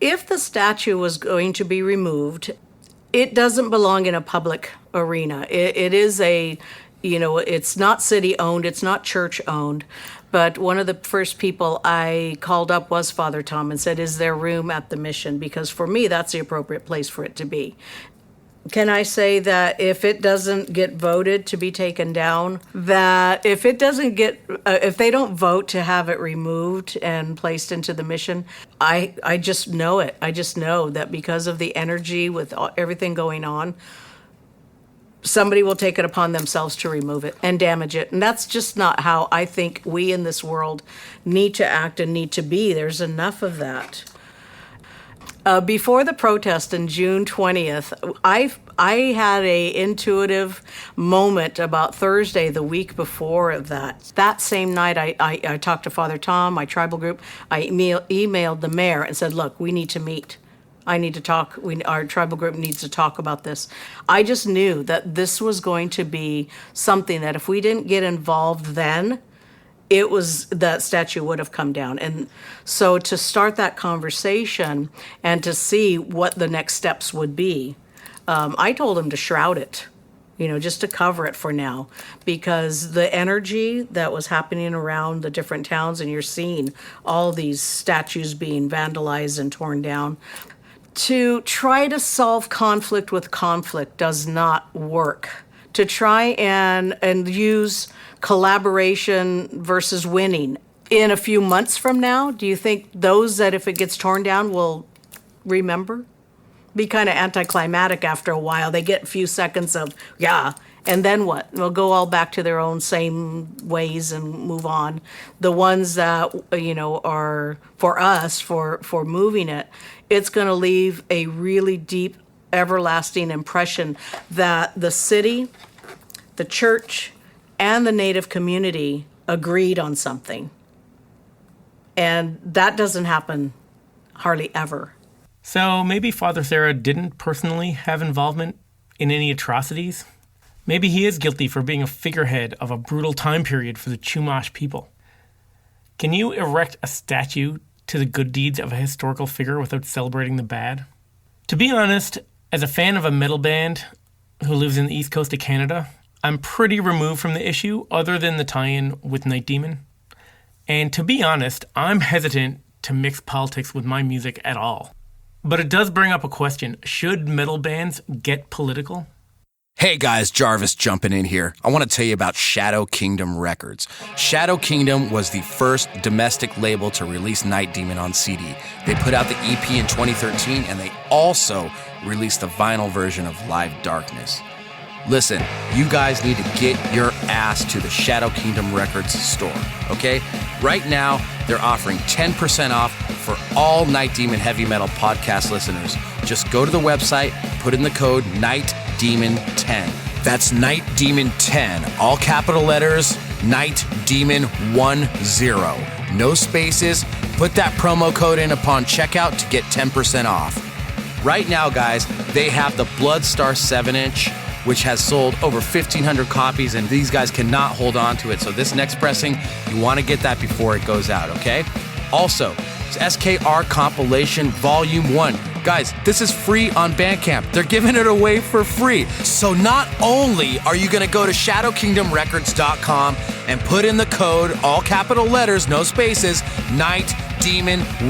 if the statue was going to be removed, it doesn't belong in a public arena. It is it's not city owned, it's not church owned. But one of the first people I called up was Father Tom and said, is there room at the mission? Because for me, that's the appropriate place for it to be. Can I say that if it doesn't get voted to be taken down, that if it doesn't get, if they don't vote to have it removed and placed into the mission, I just know it. I just know that because of the energy with everything going on, somebody will take it upon themselves to remove it and damage it. And that's just not how I think we in this world need to act and need to be. There's enough of that. Before the protest on June 20th, I had a intuitive moment about Thursday, the week before that. That same night, I talked to Father Tom, my tribal group. I emailed the mayor and said, look, we need to meet. I need to talk. Our tribal group needs to talk about this. I just knew that this was going to be something that if we didn't get involved then, that statue would have come down. And so to start that conversation and to see what the next steps would be, I told him to shroud it, just to cover it for now, because the energy that was happening around the different towns, and you're seeing all these statues being vandalized and torn down. To try to solve conflict with conflict does not work. To try and use collaboration versus winning. In a few months from now, do you think those that if it gets torn down will remember? Be kind of anticlimactic after a while. They get a few seconds of, yeah, and then what? They'll go all back to their own same ways and move on. The ones that, are for us, for moving it, it's going to leave a really deep, everlasting impression that the city, the church, and the Native community agreed on something. And that doesn't happen hardly ever. So maybe Father Sarah didn't personally have involvement in any atrocities. Maybe he is guilty for being a figurehead of a brutal time period for the Chumash people. Can you erect a statue to the good deeds of a historical figure without celebrating the bad? To be honest, as a fan of a metal band who lives in the east coast of Canada, I'm pretty removed from the issue other than the tie-in with Night Demon. And to be honest, I'm hesitant to mix politics with my music at all. But it does bring up a question. Should metal bands get political? Hey guys, Jarvis jumping in here. I want to tell you about Shadow Kingdom Records. Shadow Kingdom was the first domestic label to release Night Demon on CD. They put out the EP in 2013, and they also released the vinyl version of Live Darkness. Listen, you guys need to get your ass to the Shadow Kingdom Records store, okay? Right now, they're offering 10% off for all Night Demon Heavy Metal podcast listeners. Just go to the website, put in the code NIGHTDEMON10. That's Night Demon 10, all capital letters, Night Demon 10. No spaces. Put that promo code in upon checkout to get 10% off. Right now, guys, they have the Bloodstar 7-inch, which has sold over 1,500 copies, and these guys cannot hold on to it. So this next pressing, you want to get that before it goes out, okay? Also, SKR Compilation Volume 1. Guys, this is free on Bandcamp. They're giving it away for free. So not only are you going to go to ShadowKingdomRecords.com and put in the code, all capital letters, no spaces, Night Demon 10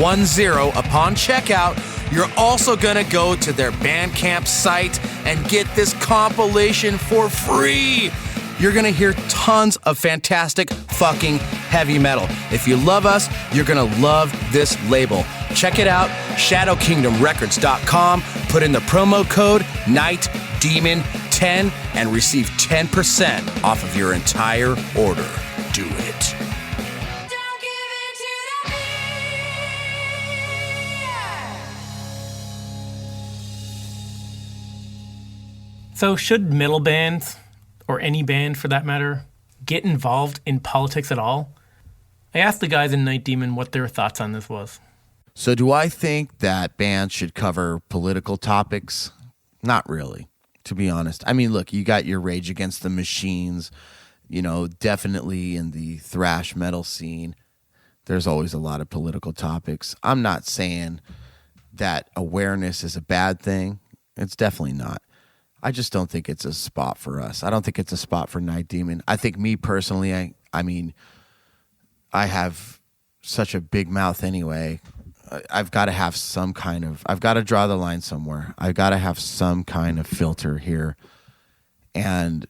upon checkout, you're also going to go to their Bandcamp site and get this compilation for free. You're going to hear tons of fantastic fucking heavy metal. If you love us, you're going to love this label. Check it out, ShadowKingdomRecords.com. Put in the promo code NIGHTDEMON10 and receive 10% off of your entire order. Do it. So should metal bands, or any band for that matter, get involved in politics at all? I asked the guys in Night Demon what their thoughts on this was. So do I think that bands should cover political topics? Not really, to be honest. I mean, look, you got your Rage Against the Machines, definitely in the thrash metal scene. There's always a lot of political topics. I'm not saying that awareness is a bad thing. It's definitely not. I just don't think it's a spot for us. I don't think it's a spot for Night Demon. I think me personally, I have such a big mouth anyway. I've got to have I've got to draw the line somewhere. I've got to have some kind of filter here. And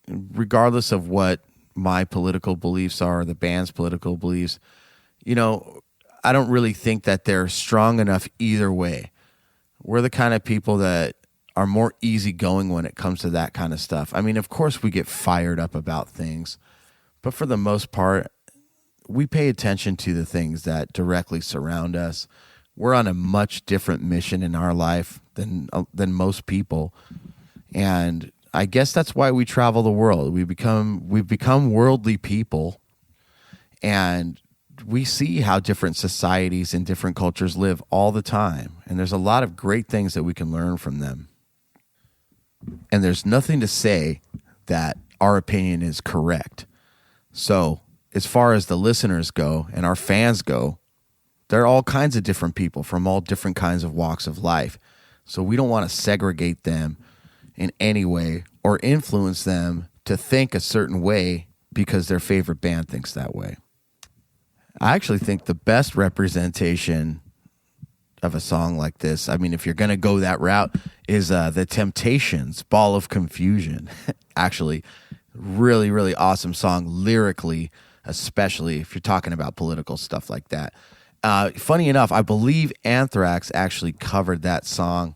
regardless of what my political beliefs are, the band's political beliefs, I don't really think that they're strong enough either way. We're the kind of people that are more easygoing when it comes to that kind of stuff. I mean, of course we get fired up about things, but for the most part, we pay attention to the things that directly surround us. We're on a much different mission in our life than most people. And I guess that's why we travel the world. We've become worldly people, and we see how different societies and different cultures live all the time. And there's a lot of great things that we can learn from them. And there's nothing to say that our opinion is correct. So as far as the listeners go and our fans go, there are all kinds of different people from all different kinds of walks of life. So we don't want to segregate them in any way or influence them to think a certain way because their favorite band thinks that way. I actually think the best representation of a song like this, I mean, if you're going to go that route, is The Temptations' Ball of Confusion. Actually, really, really awesome song lyrically, especially if you're talking about political stuff like that. Funny enough, I believe Anthrax actually covered that song.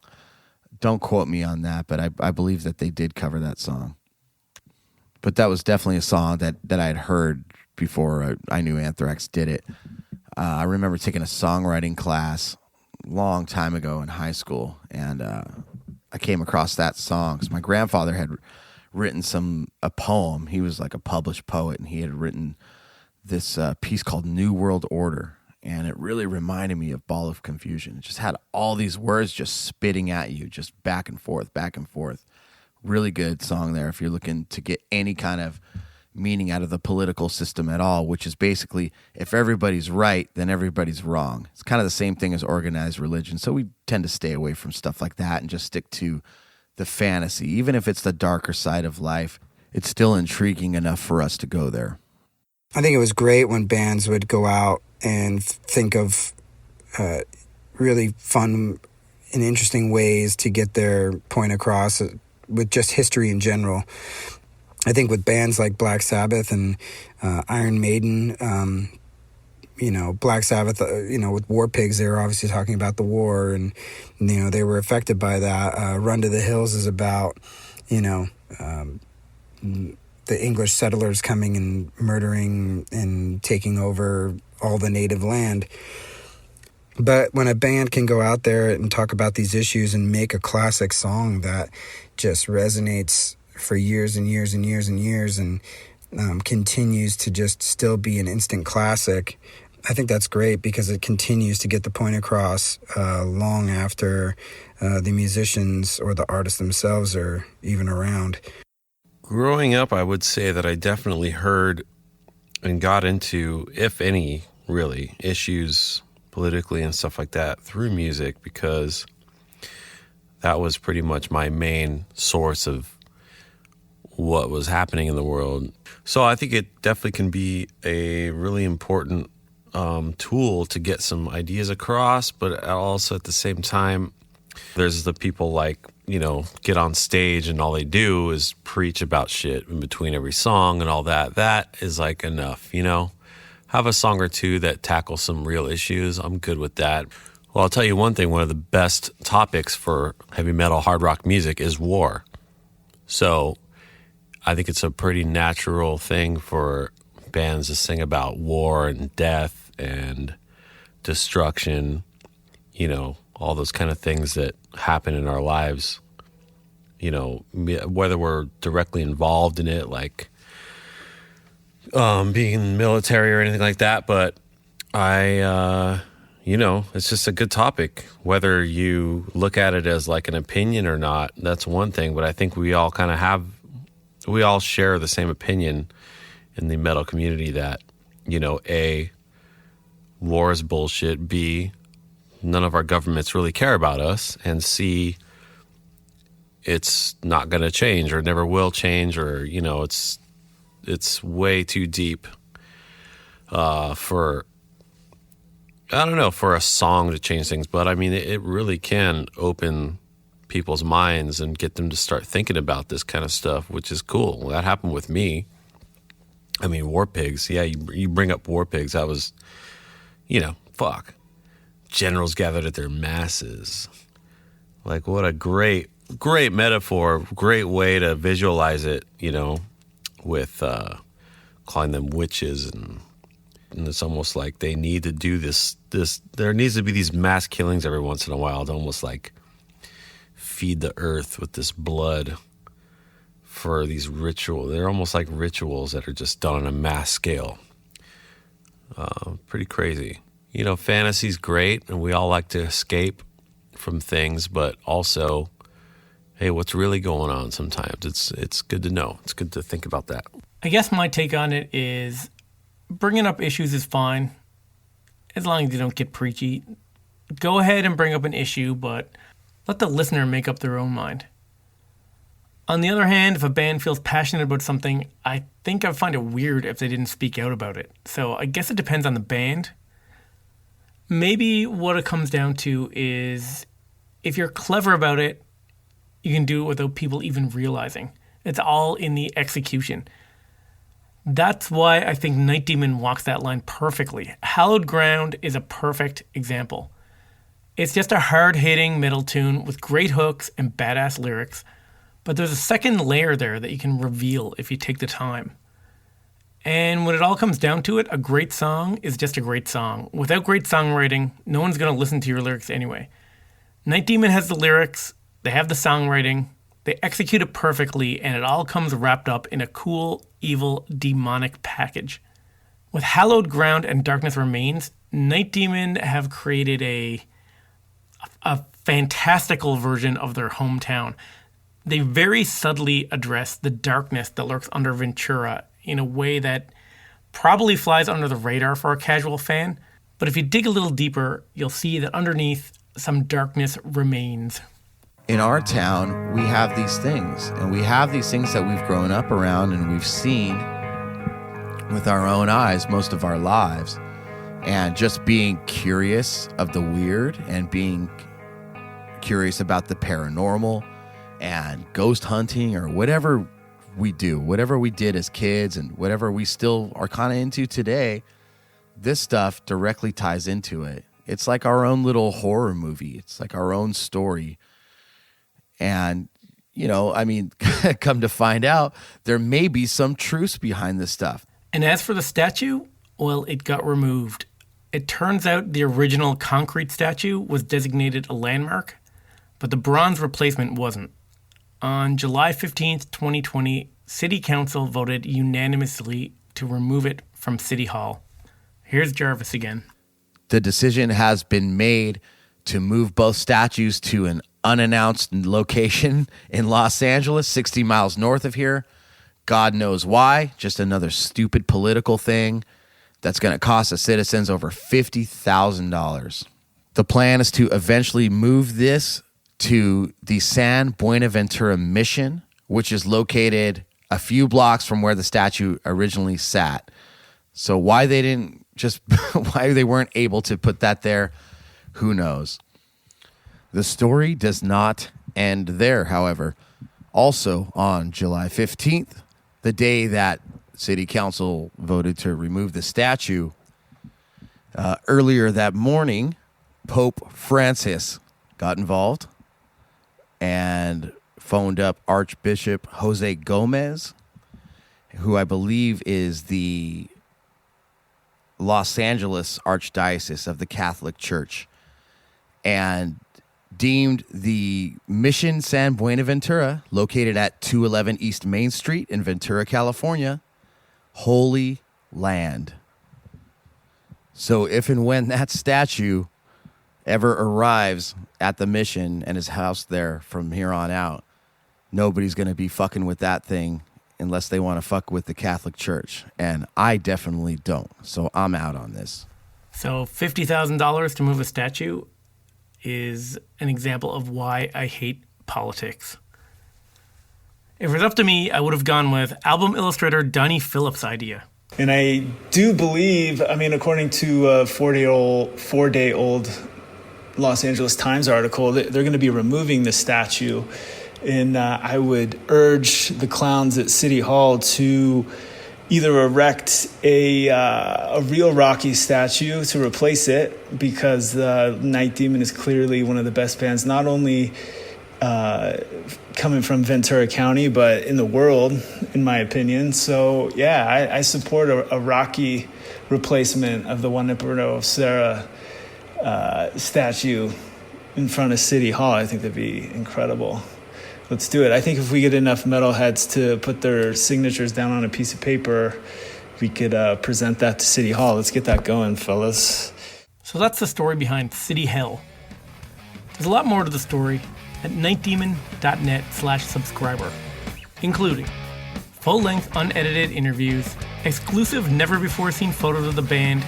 Don't quote me on that, but I believe that they did cover that song. But that was definitely a song that I had heard before I knew Anthrax did it. I remember taking a songwriting class long time ago in high school, and I came across that song because my grandfather had written a poem. He was like a published poet, and he had written this piece called New World Order, and it really reminded me of Ball of Confusion. It just had all these words just spitting at you, just back and forth, back and forth. Really good song there if you're looking to get any kind of meaning out of the political system at all, which is basically if everybody's right, then everybody's wrong. It's kind of the same thing as organized religion. So we tend to stay away from stuff like that and just stick to the fantasy. Even if it's the darker side of life, it's still intriguing enough for us to go there. I think it was great when bands would go out and think of really fun and interesting ways to get their point across with just history in general. I think with bands like Black Sabbath and Iron Maiden, Black Sabbath, with War Pigs, they were obviously talking about the war, and, they were affected by that. Run to the Hills is about, the English settlers coming and murdering and taking over all the native land. But when a band can go out there and talk about these issues and make a classic song that just resonates for years and years and years and years and continues to just still be an instant classic, I think that's great, because it continues to get the point across long after the musicians or the artists themselves are even around. Growing up, I would say that I definitely heard and got into, if any, really, issues politically and stuff like that through music, because that was pretty much my main source of what was happening in the world. So I think it definitely can be a really important tool to get some ideas across, but also at the same time, there's the people like, get on stage and all they do is preach about shit in between every song and all that. That is like enough, Have a song or two that tackle some real issues. I'm good with that. Well, I'll tell you one thing. One of the best topics for heavy metal, hard rock music is war. So I think it's a pretty natural thing for bands to sing about war and death and destruction, all those kind of things that happen in our lives, whether we're directly involved in it, like being in the military or anything like that. But it's just a good topic. Whether you look at it as like an opinion or not, that's one thing. But I think we all we all share the same opinion in the metal community that, A, war is bullshit, B, none of our governments really care about us, and C, it's not going to change or never will change, or, it's way too deep for a song to change things. But I mean, it really can open people's minds and get them to start thinking about this kind of stuff, which is cool. That happened with me. I mean, War Pigs. Yeah, you bring up War Pigs. I was, fuck. Generals gathered at their masses. Like, what a great metaphor, great way to visualize it, with calling them witches, and it's almost like they need to do this. There needs to be these mass killings every once in a while to almost like feed the earth with this blood for these rituals. They're almost like rituals that are just done on a mass scale. Pretty crazy. Fantasy's great, and we all like to escape from things, but also, hey, what's really going on sometimes? It's good to know. It's good to think about that. I guess my take on it is bringing up issues is fine, as long as you don't get preachy. Go ahead and bring up an issue, but let the listener make up their own mind. On the other hand, if a band feels passionate about something, I think I'd find it weird if they didn't speak out about it. So I guess it depends on the band. Maybe what it comes down to is if you're clever about it, you can do it without people even realizing. It's all in the execution. That's why I think Night Demon walks that line perfectly. Hallowed Ground is a perfect example. It's just a hard-hitting metal tune with great hooks and badass lyrics, but there's a second layer there that you can reveal if you take the time. And when it all comes down to it, a great song is just a great song. Without great songwriting, no one's going to listen to your lyrics anyway. Night Demon has the lyrics, they have the songwriting, they execute it perfectly, and it all comes wrapped up in a cool, evil, demonic package. With Hallowed Ground and Darkness Remains, Night Demon have created a fantastical version of their hometown. They very subtly address the darkness that lurks under Ventura in a way that probably flies under the radar for a casual fan, but if you dig a little deeper, you'll see that underneath, some darkness remains. In our town, we have these things, and we have these things that we've grown up around and we've seen with our own eyes most of our lives. and just being curious of the weird and being curious about the paranormal and ghost hunting or whatever we do, whatever we did as kids and whatever we still are kind of into today, this stuff directly ties into it. It's like our own little horror movie. It's like our own story. And, you know, I mean, come to find out, there may be some truths behind this stuff. And as for the statue, well, it got removed. It turns out the original concrete statue was designated a landmark, but the bronze replacement wasn't. On July 15th, 2020, City Council voted unanimously to remove it from City Hall. Here's Jarvis again. The decision has been made to move both statues to an unannounced location in Los Angeles, 60 miles north of here. God knows why. Just another stupid political thing that's going to cost the citizens over $50,000. The plan is to eventually move this to the San Buenaventura Mission, which is located a few blocks from where the statue originally sat. So why they didn't just, why they weren't able to put that there, who knows? The story does not end there, however. Also on July 15th, the day that City Council voted to remove the statue, earlier that morning, Pope Francis got involved and phoned up Archbishop Jose Gomez, who I believe is the Los Angeles Archdiocese of the Catholic Church, and deemed the Mission San Buenaventura, located at 211 East Main Street in Ventura, California, holy land. So if and when that statue ever arrives at the mission and is housed there from here on out, nobody's going to be fucking with that thing unless they want to fuck with the Catholic Church. And I definitely don't. So I'm out on this. So $50,000 to move a statue is an example of why I hate politics. If it was up to me, I would have gone with album illustrator Donnie Phillips' idea. And I do believe, I mean, according to a four-day-old Los Angeles Times article, they're going to be removing the statue. And I would urge the clowns at City Hall to either erect a real Rocky statue to replace it, because Night Demon is clearly one of the best bands, not only coming from Ventura County, but in the world, in my opinion. So, yeah, I support a Rocky replacement of the Juanito Serra statue in front of City Hall. I think that'd be incredible. Let's do it. I think if we get enough metalheads to put their signatures down on a piece of paper, we could present that to City Hall. Let's get that going, fellas. So that's the story behind City Hell. There's a lot more to the story at nightdemon.net/subscriber, including full-length unedited interviews, exclusive never-before-seen photos of the band,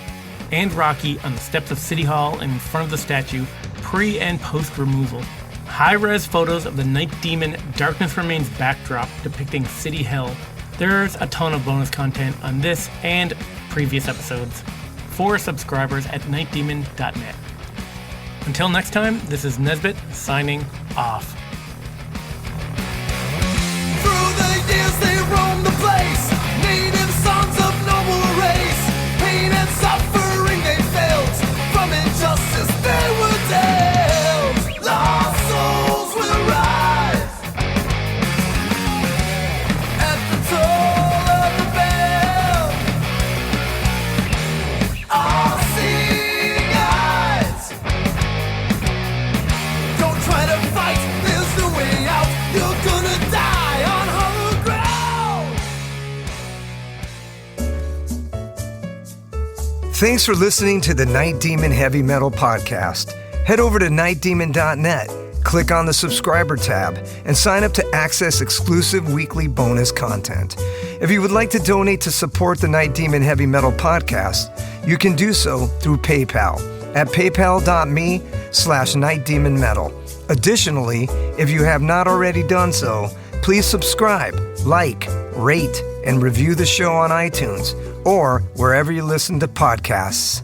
and Rocky on the steps of City Hall and in front of the statue, pre- and post-removal. High-res photos of the Night Demon Darkness Remains backdrop depicting City Hell. There's a ton of bonus content on this and previous episodes for subscribers at nightdemon.net. Until next time, this is Nesbitt signing off. Through the years they roam the place, native sons of noble race. Pain and suffering they felt, from injustice they were dealt. Lost souls will rise at the toll of the bell. All seeing eyes, don't try to fight, there's no way out. You're gonna die on hollow ground. Thanks for listening to the Night Demon Heavy Metal Podcast. Head over to nightdemon.net, click on the subscriber tab, and sign up to access exclusive weekly bonus content. If you would like to donate to support the Night Demon Heavy Metal Podcast, you can do so through PayPal at paypal.me/nightdemonmetal. Additionally, if you have not already done so, please subscribe, like, rate, and review the show on iTunes or wherever you listen to podcasts.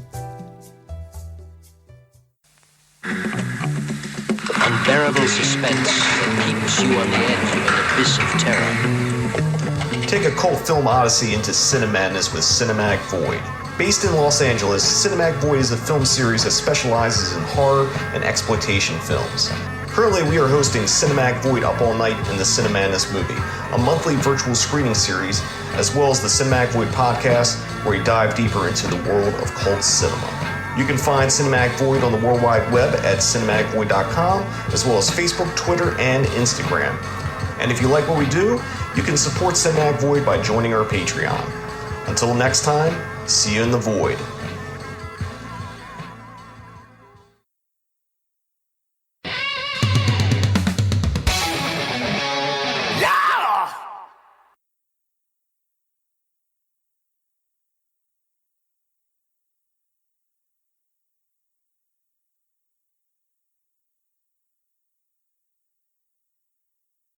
unbearable suspense that keeps you on the edge of an abyss of terror. Take a cult film odyssey into Cinemadness with Cinematic Void. Based in Los Angeles, Cinematic Void is a film series that specializes in horror and exploitation films. Currently, we are hosting Cinematic Void Up All Night in the Cinemadness movie, a monthly virtual screening series, as well as the Cinematic Void podcast, where we dive deeper into the world of cult cinema. You can find Cinematic Void on the World Wide Web at cinematicvoid.com, as well as Facebook, Twitter, and Instagram. And if you like what we do, you can support Cinematic Void by joining our Patreon. Until next time, see you in the void.